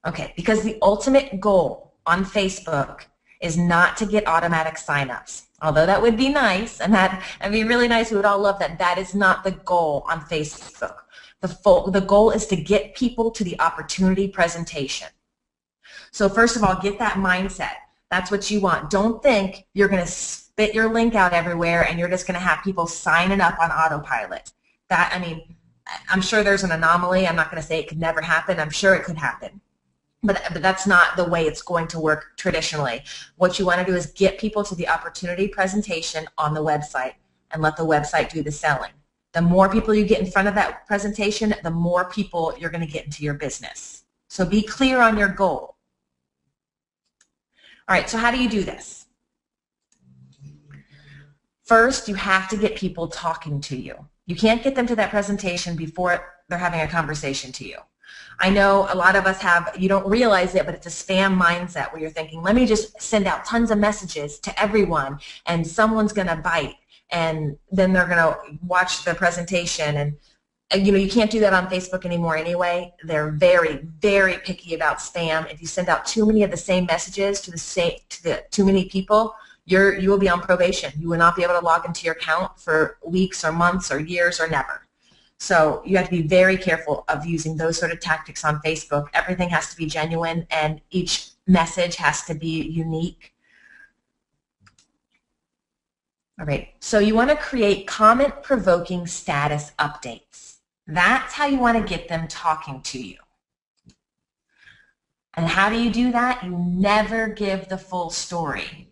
Okay, because the ultimate goal on Facebook is not to get automatic signups. Although that would be nice, and that'd be really nice, we would all love that. That is not the goal on Facebook. The goal is to get people to the opportunity presentation. So first of all, get that mindset. That's what you want. Don't think you're going to spit your link out everywhere and you're just going to have people signing up on autopilot. I mean, I'm sure there's an anomaly. I'm not going to say it could never happen. I'm sure it could happen. But that's not the way it's going to work traditionally. What you want to do is get people to the opportunity presentation on the website and let the website do the selling. The more people you get in front of that presentation, the more people you're going to get into your business. So be clear on your goal. All right, so how do you do this? First, you have to get people talking to you. You can't get them to that presentation before they're having a conversation to you. I know a lot of us you don't realize it, but it's a spam mindset where you're thinking, let me just send out tons of messages to everyone and someone's going to bite and then they're going to watch the presentation. And you can't do that on Facebook anymore anyway. They're very, very picky about spam. If you send out too many of the same messages to too many people, you will be on probation. You will not be able to log into your account for weeks or months or years or never. So you have to be very careful of using those sort of tactics on Facebook. Everything has to be genuine and each message has to be unique. All right, so you want to create comment-provoking status updates. That's how you want to get them talking to you. And how do you do that? You never give the full story.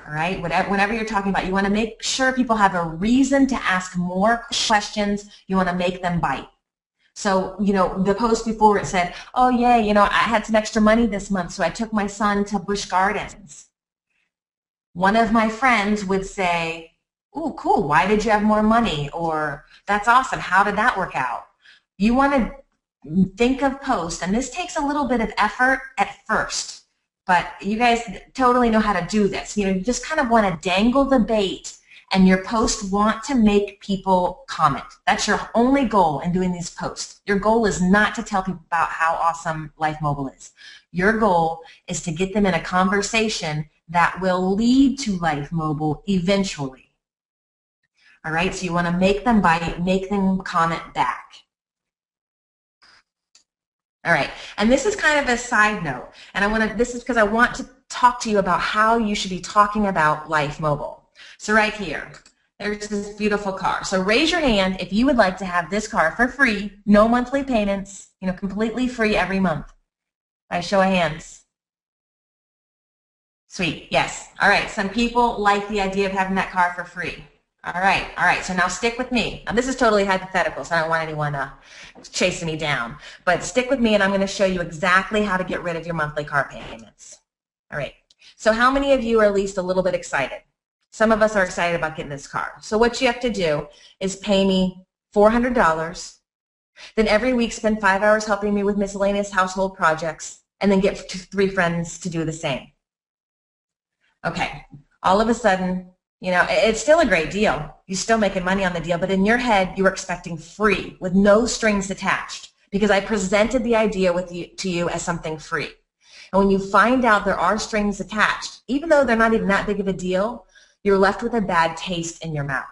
All right, whenever you're talking about, you want to make sure people have a reason to ask more questions. You want to make them bite. So, the post before it said, oh, yeah, I had some extra money this month, so I took my son to Busch Gardens. One of my friends would say, ooh, cool, why did you have more money? Or, that's awesome, how did that work out? You want to think of posts, and this takes a little bit of effort at first. But you guys totally know how to do this. You just kind of want to dangle the bait, and your posts want to make people comment. That's your only goal in doing these posts. Your goal is not to tell people about how awesome Life Mobile is. Your goal is to get them in a conversation that will lead to Life Mobile eventually. All right, so you want to make them bite, make them comment back. All right, and this is kind of a side note, and this is because I want to talk to you about how you should be talking about Life Mobile. So right here, there's this beautiful car. So raise your hand if you would like to have this car for free, no monthly payments, completely free every month. By show of hands. Sweet, yes. All right, some people like the idea of having that car for free. All right, so now stick with me. Now this is totally hypothetical, so I don't want anyone chasing me down. But stick with me and I'm going to show you exactly how to get rid of your monthly car payments. All right, so how many of you are at least a little bit excited? Some of us are excited about getting this car. So what you have to do is pay me $400, then every week spend 5 hours helping me with miscellaneous household projects, and then get 3 friends to do the same. Okay, all of a sudden, it's still a great deal. You're still making money on the deal, but in your head, you were expecting free with no strings attached because I presented the idea to you as something free. And when you find out there are strings attached, even though they're not even that big of a deal, you're left with a bad taste in your mouth.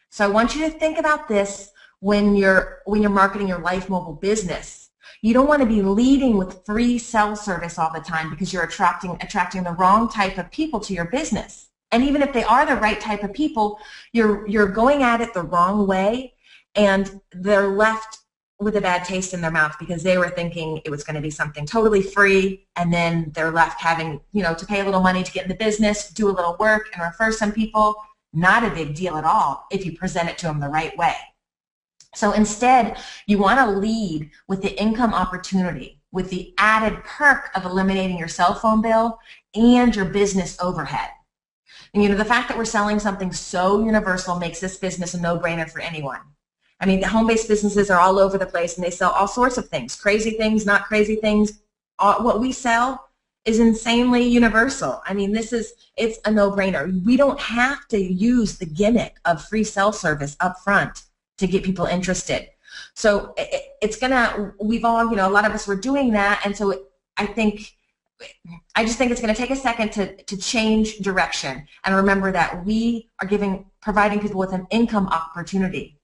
So I want you to think about this when you're marketing your Life Mobile business. You don't want to be leading with free cell service all the time because you're attracting the wrong type of people to your business. And even if they are the right type of people, you're going at it the wrong way, and they're left with a bad taste in their mouth because they were thinking it was going to be something totally free, and then they're left having, to pay a little money to get in the business, do a little work, and refer some people. Not a big deal at all if you present it to them the right way. So instead, you want to lead with the income opportunity, with the added perk of eliminating your cell phone bill and your business overhead. And the fact that we're selling something so universal makes this business a no-brainer for anyone. I mean, the home-based businesses are all over the place, and they sell all sorts of things, crazy things, not crazy things. What we sell is insanely universal. I mean, it's a no-brainer. We don't have to use the gimmick of free cell service up front to get people interested. So it's gonna, we've all, a lot of us were doing that, and so I just think it's going to take a second to change direction and remember that we are providing people with an income opportunity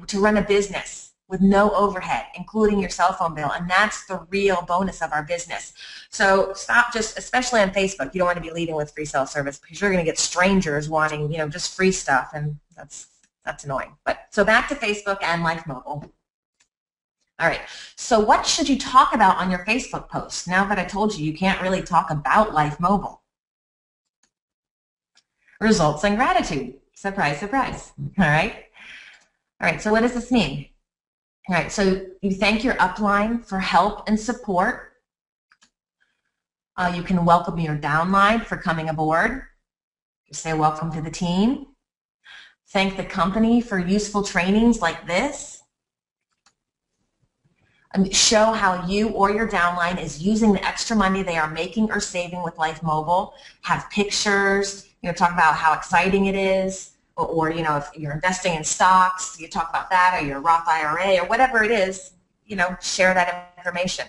to run a business with no overhead, including your cell phone bill, and that's the real bonus of our business. So stop especially on Facebook, you don't want to be leading with free self-service because you're going to get strangers wanting, just free stuff, and that's annoying. But so back to Facebook and Life Mobile. All right, so what should you talk about on your Facebook post? Now that I told you can't really talk about Life Mobile. Results and gratitude. Surprise, surprise. All right. All right, so what does this mean? All right, so you thank your upline for help and support. You can welcome your downline for coming aboard. You say welcome to the team. Thank the company for useful trainings like this. Show how you or your downline is using the extra money they are making or saving with Life Mobile. Have pictures, talk about how exciting it is, or if you're investing in stocks, you talk about that, or your Roth IRA, or whatever it is, share that information.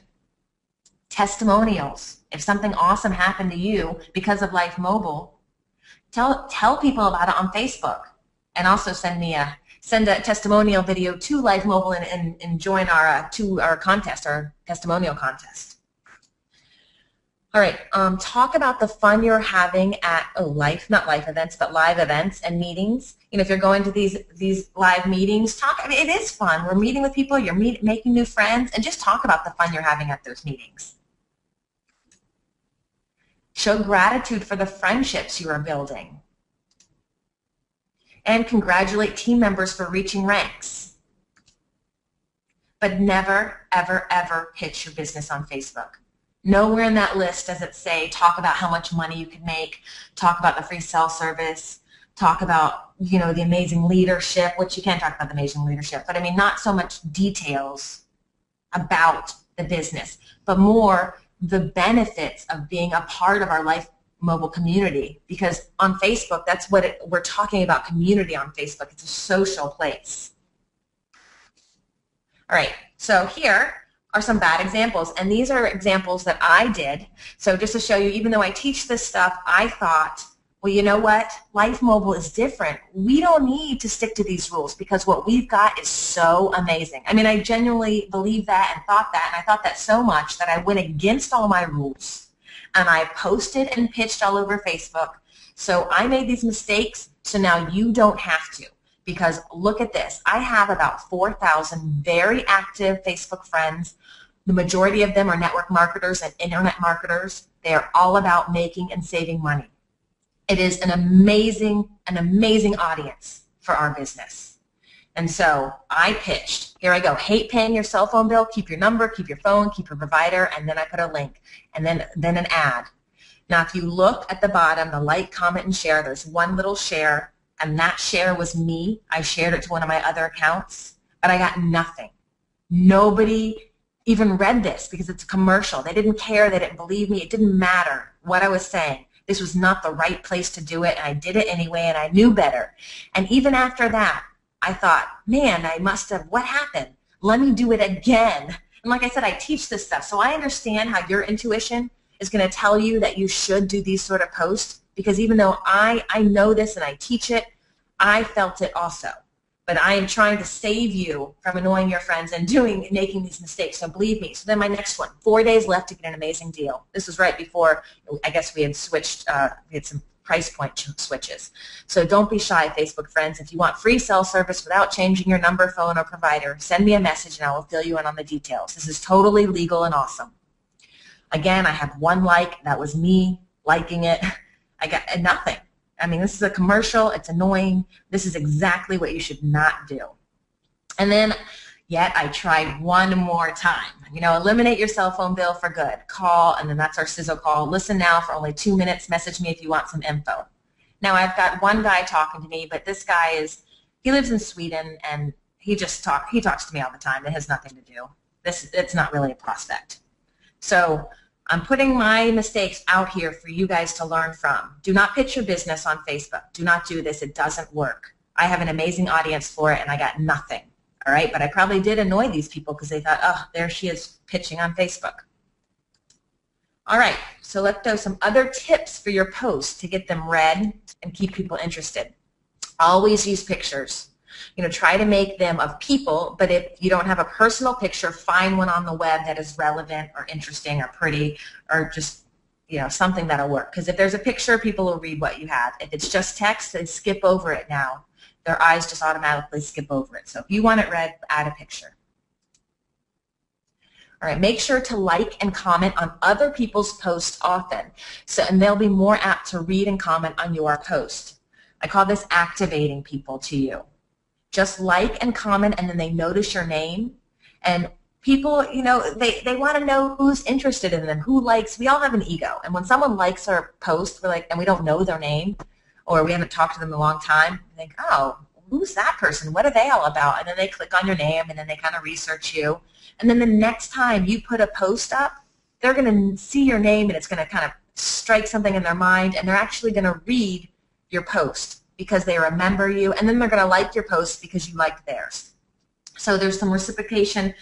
Testimonials. If something awesome happened to you because of Life Mobile, tell people about it on Facebook, and also send a testimonial video to Life Mobile and join our contest, our testimonial contest. All right, talk about the fun you're having at not life events, but live events and meetings. If you're going to these live meetings, it is fun. We're meeting with people, you're making new friends, and just talk about the fun you're having at those meetings. Show gratitude for the friendships you are building. And congratulate team members for reaching ranks. But never, ever, ever pitch your business on Facebook. Nowhere in that list does it say talk about how much money you can make, talk about the free self-service, talk about the amazing leadership, which you can talk about the amazing leadership, but I mean not so much details about the business, but more the benefits of being a part of our Life Mobile community, because on Facebook, that's what we're talking about, community on Facebook. It's a social place. All right, so here are some bad examples, and these are examples that I did. So just to show you, even though I teach this stuff, I thought, well, you know what? Life Mobile is different. We don't need to stick to these rules because what we've got is so amazing. I mean, I genuinely believed that and thought that, and I thought that so much that I went against all my rules, and I posted and pitched all over Facebook. So I made these mistakes, so now you don't have to. Because look at this. I have about 4,000 very active Facebook friends. The majority of them are network marketers and internet marketers. They are all about making and saving money. It is an amazing audience for our business. And so I pitched, here I go, hate paying your cell phone bill, keep your number, keep your phone, keep your provider, and then I put a link, and then an ad. Now if you look at the bottom, the like, comment, and share, there's one little share, and that share was me. I shared it to one of my other accounts, but I got nothing. Nobody even read this because it's a commercial. They didn't care. They didn't believe me. It didn't matter what I was saying. This was not the right place to do it, and I did it anyway, and I knew better. And even after that, I thought, man, I must have, what happened? Let me do it again. And like I said, I teach this stuff, so I understand how your intuition is going to tell you that you should do these sort of posts, because even though I know this and I teach it, I felt it also. But I am trying to save you from annoying your friends and making these mistakes, so believe me. So then my next one, 4 days left to get an amazing deal. This was right before, I guess we had switched, we had some price point switches. So don't be shy, Facebook friends. If you want free cell service without changing your number, phone, or provider, send me a message and I will fill you in on the details. This is totally legal and awesome. Again, I have one like. That was me liking it. I got nothing. I mean, this is a commercial. It's annoying. This is exactly what you should not do. And then, yet I tried one more time. Eliminate your cell phone bill for good. Call, and then that's our sizzle call. Listen now for only 2 minutes. Message me if you want some info. Now, I've got one guy talking to me, but this guy he lives in Sweden, and he talks to me all the time. It has nothing to do. It's not really a prospect. So I'm putting my mistakes out here for you guys to learn from. Do not pitch your business on Facebook. Do not do this. It doesn't work. I have an amazing audience for it, and I got nothing. All right, but I probably did annoy these people because they thought, oh, there she is pitching on Facebook. All right, so let's do some other tips for your posts to get them read and keep people interested. Always use pictures. Try to make them of people, but if you don't have a personal picture, find one on the web that is relevant or interesting or pretty or just, something that'll work. Because if there's a picture, people will read what you have. If it's just text, they skip over it now. Their eyes just automatically skip over it. So if you want it read, add a picture. All right, make sure to like and comment on other people's posts often, and they'll be more apt to read and comment on your post. I call this activating people to you. Just like and comment, and then they notice your name. And people, they want to know who's interested in them, who likes. We all have an ego. And when someone likes our post, and we don't know their name, or we haven't talked to them in a long time, we think, oh, who's that person? What are they all about? And then they click on your name, and then they kind of research you. And then the next time you put a post up, they're going to see your name, and it's going to kind of strike something in their mind, and they're actually going to read your post because they remember you, and then they're going to like your post because you liked theirs. So there's some reciprocation.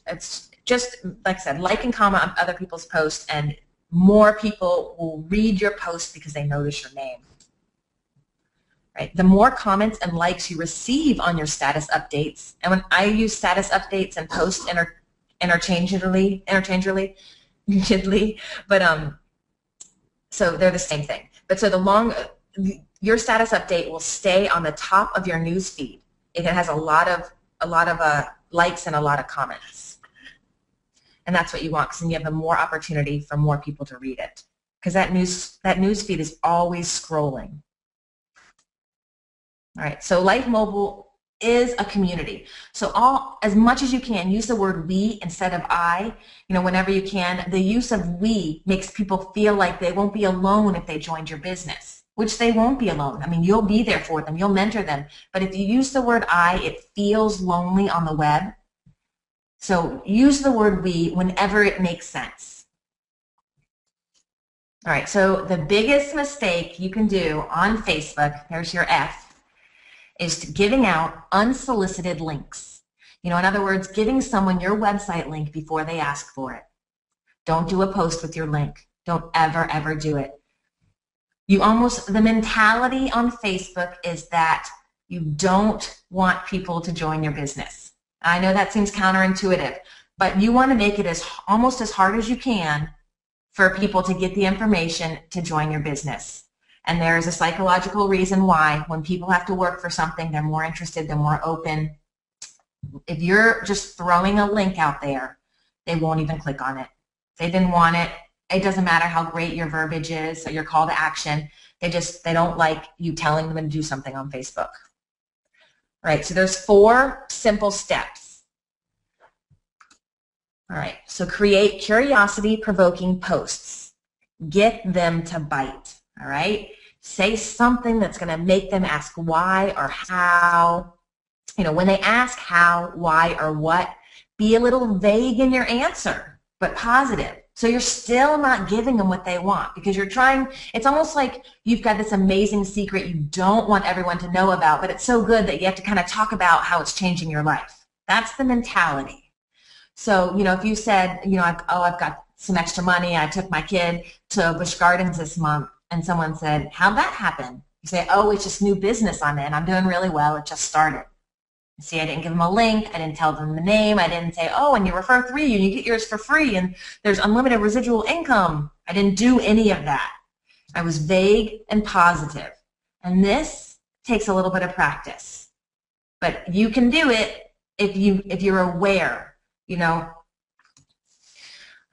It's just, like I said, like and comment on other people's posts, and more people will read your post because they notice your name. Right? The more comments and likes you receive on your status updates, and when I use status updates and post interchangeably, but so they're the same thing. But so your status update will stay on the top of your news feed. It has a lot of likes and a lot of comments, and that's what you want, because then you have a more opportunity for more people to read it, because that news feed is always scrolling. All right, so Life Mobile is a community. So as much as you can, use the word we instead of I, whenever you can. The use of we makes people feel like they won't be alone if they joined your business, which they won't be alone. I mean, you'll be there for them. You'll mentor them. But if you use the word I, it feels lonely on the web. So use the word we whenever it makes sense. All right, so the biggest mistake you can do on Facebook, there's your F, is giving out unsolicited links. In other words, giving someone your website link before they ask for it. Don't do a post with your link. Don't ever, ever do it. The mentality on Facebook is that you don't want people to join your business. I know that seems counterintuitive, but you want to make it almost as hard as you can for people to get the information to join your business. And there's a psychological reason why. When people have to work for something, they're more interested, they're more open. If you're just throwing a link out there, they won't even click on it. They didn't want it. It doesn't matter how great your verbiage is or your call to action. They don't like you telling them to do something on Facebook. All right, so there's 4 simple steps. All right, so create curiosity-provoking posts. Get them to bite, all right? Say something that's going to make them ask why or how. When they ask how, why, or what, be a little vague in your answer, but positive. So you're still not giving them what they want, because it's almost like you've got this amazing secret you don't want everyone to know about, but it's so good that you have to kind of talk about how it's changing your life. That's the mentality. So, if you said, I've got some extra money, I took my kid to Busch Gardens this month, and someone said, how'd that happen? You say, oh, it's just new business I'm in. I'm doing really well. It just started. See, I didn't give them a link. I didn't tell them the name. I didn't say, oh, and you refer 3 and you get yours for free, and there's unlimited residual income. I didn't do any of that. I was vague and positive. And this takes a little bit of practice. But you can do it if you're aware,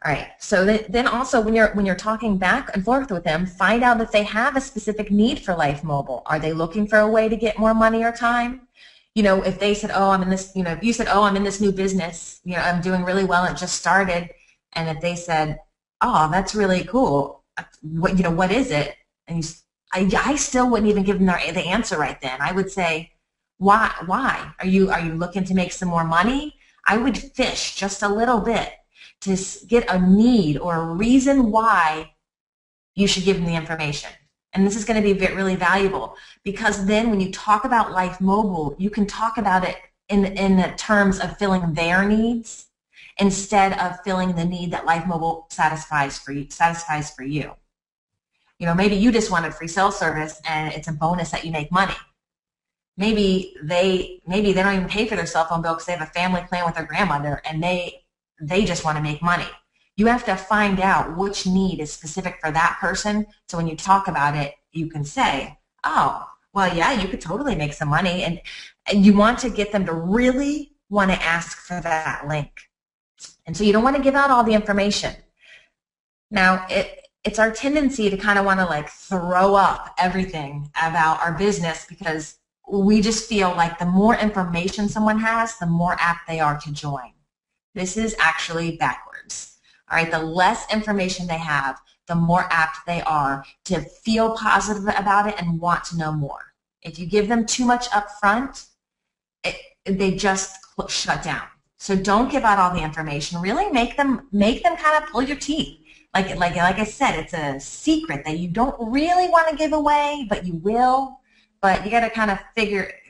All right, so then also when you're talking back and forth with them, find out if they have a specific need for Life Mobile. Are they looking for a way to get more money or time? If they said, oh, I'm in this, if you said, oh, I'm in this new business, I'm doing really well, it just started, and if they said, oh, that's really cool, what is it? And I still wouldn't even give them the answer right then. I would say, why? Are you looking to make some more money? I would fish just a little bit to get a need or a reason why you should give them the information. And this is going to be really valuable, because then when you talk about Life Mobile, you can talk about it in the terms of filling their needs instead of filling the need that Life Mobile satisfies for you. You know, maybe you just wanted free cell service and it's a bonus that you make money. Maybe they don't even pay for their cell phone bill because they have a family plan with their grandmother and they just want to make money. You have to find out which need is specific for that person, so when you talk about it, you can say, oh, well, yeah, you could totally make some money, and you want to get them to really want to ask for that link. And so you don't want to give out all the information. Now, it's our tendency to kind of want to like throw up everything about our business because we just feel like the more information someone has, the more apt they are to join. This is actually backwards. All right, the less information they have, the more apt they are to feel positive about it and want to know more. If you give them too much up front, they just shut down. So don't give out all the information. Really make them kind of pull your teeth. Like I said, it's a secret that you don't really want to give away, but you will. But you got to kind of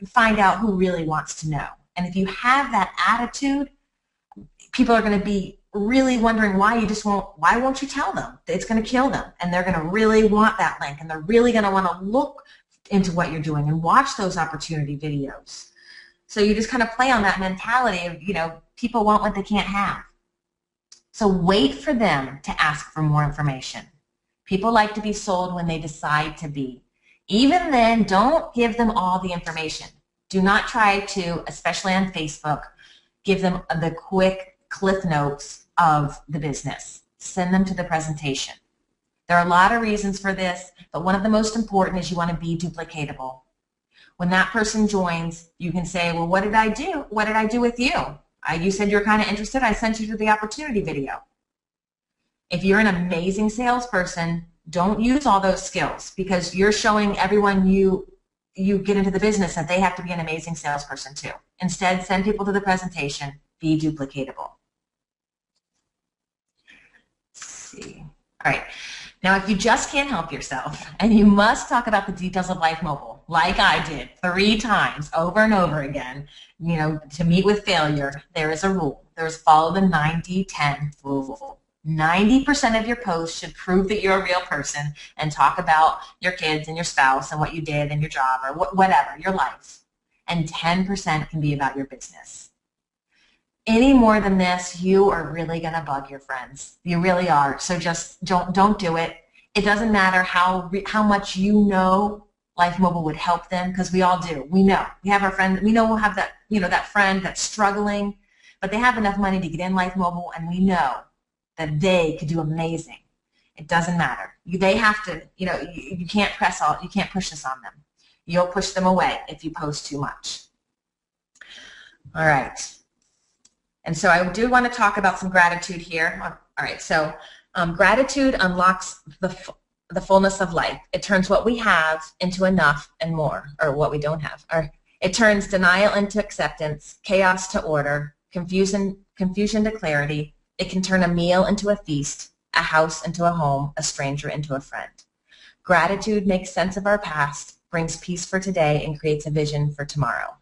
find out who really wants to know. And if you have that attitude, people are going to be really wondering why won't you tell them? It's going to kill them, and they're going to really want that link, and they're really going to want to look into what you're doing and watch those opportunity videos. So you just kind of play on that mentality of, you know, people want what they can't have. So wait for them to ask for more information. People like to be sold when they decide to be. Even then, don't give them all the information. Do not try to, especially on Facebook, give them the quick cliff notes of the business. Send them to the presentation. There are a lot of reasons for this, but one of the most important is you want to be duplicatable. When that person joins, you can say, well, what did I do? What did I do with you? You said you were kind of interested. I sent you to the opportunity video. If you're an amazing salesperson, don't use all those skills because you're showing everyone you get into the business that they have to be an amazing salesperson too. Instead, send people to the presentation. Be duplicatable. All right. Now, if you just can't help yourself and you must talk about the details of Life Mobile, like I did 3 times over and over again, you know, to meet with failure, there is a rule. There's follow the 90-10 rule. 90% of your posts should prove that you're a real person and talk about your kids and your spouse and what you did and your job or whatever, your life. And 10% can be about your business. Any more than this, you are really going to bug your friends. You really are. So just don't do it. It doesn't matter how much you know Life Mobile would help them, because we all do. We know. We have our friends. We know we'll have that, you know, that friend that's struggling, but they have enough money to get in Life Mobile, and we know that they could do amazing. It doesn't matter. They have to, you know, you can't push this on them. You'll push them away if you post too much. All right. And so I do want to talk about some gratitude here. All right, so gratitude unlocks the fullness of life. It turns what we have into enough and more, or what we don't have. Or it turns denial into acceptance, chaos to order, confusion to clarity. It can turn a meal into a feast, a house into a home, a stranger into a friend. Gratitude makes sense of our past, brings peace for today, and creates a vision for tomorrow.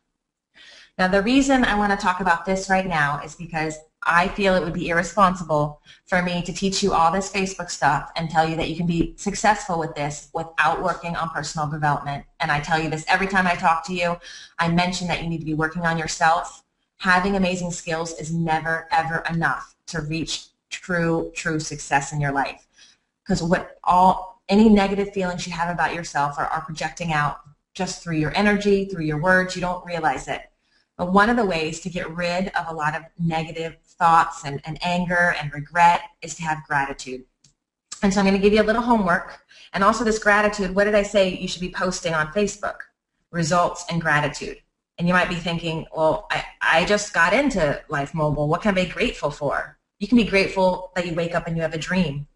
Now, the reason I want to talk about this right now is because I feel it would be irresponsible for me to teach you all this Facebook stuff and tell you that you can be successful with this without working on personal development. And I tell you this every time I talk to you. I mention that you need to be working on yourself. Having amazing skills is never, ever enough to reach true success in your life. Because any negative feelings you have about yourself are projecting out just through your energy, through your words. You don't realize it. But one of the ways to get rid of a lot of negative thoughts and anger and regret is to have gratitude. And so I'm going to give you a little homework. And also this gratitude, what did I say you should be posting on Facebook? Results and gratitude. And you might be thinking, well, I just got into Life Mobile. What can I be grateful for? You can be grateful that you wake up and you have a dream.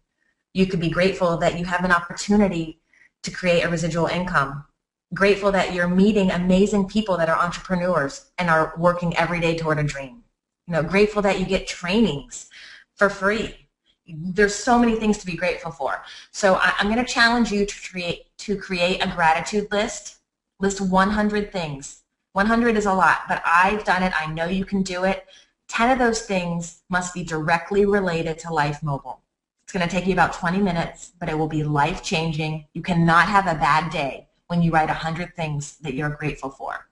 You could be grateful that you have an opportunity to create a residual income. Grateful that you're meeting amazing people that are entrepreneurs and are working every day toward a dream. You know, grateful that you get trainings for free. There's so many things to be grateful for. So I'm going to challenge you to create a gratitude list. List 100 things. 100 is a lot, but I've done it. I know you can do it. 10 of those things must be directly related to Life Mobile. It's going to take you about 20 minutes, but it will be life-changing. You cannot have a bad day when you write 100 things that you're grateful for.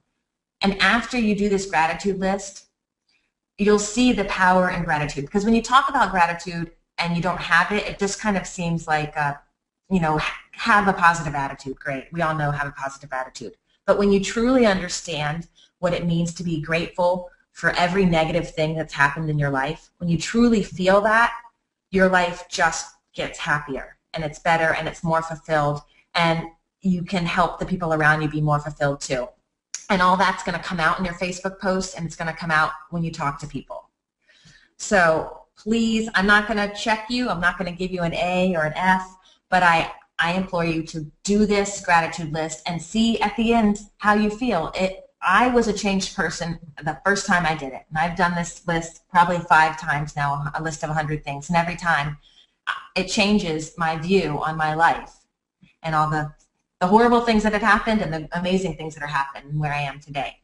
And after you do this gratitude list, you'll see the power in gratitude. Because when you talk about gratitude and you don't have it, it just kind of seems like, have a positive attitude. Great. We all know have a positive attitude. But when you truly understand what it means to be grateful for every negative thing that's happened in your life, when you truly feel that, your life just gets happier and it's better and it's more fulfilled, and you can help the people around you be more fulfilled too. And all that's going to come out in your Facebook posts, and it's going to come out when you talk to people. So please, I'm not going to check you. I'm not going to give you an A or an F, but I implore you to do this gratitude list and see at the end how you feel. I was a changed person the first time I did it, and I've done this list probably 5 times now, a list of 100 things, and every time it changes my view on my life and all the horrible things that have happened and the amazing things that are happening where I am today.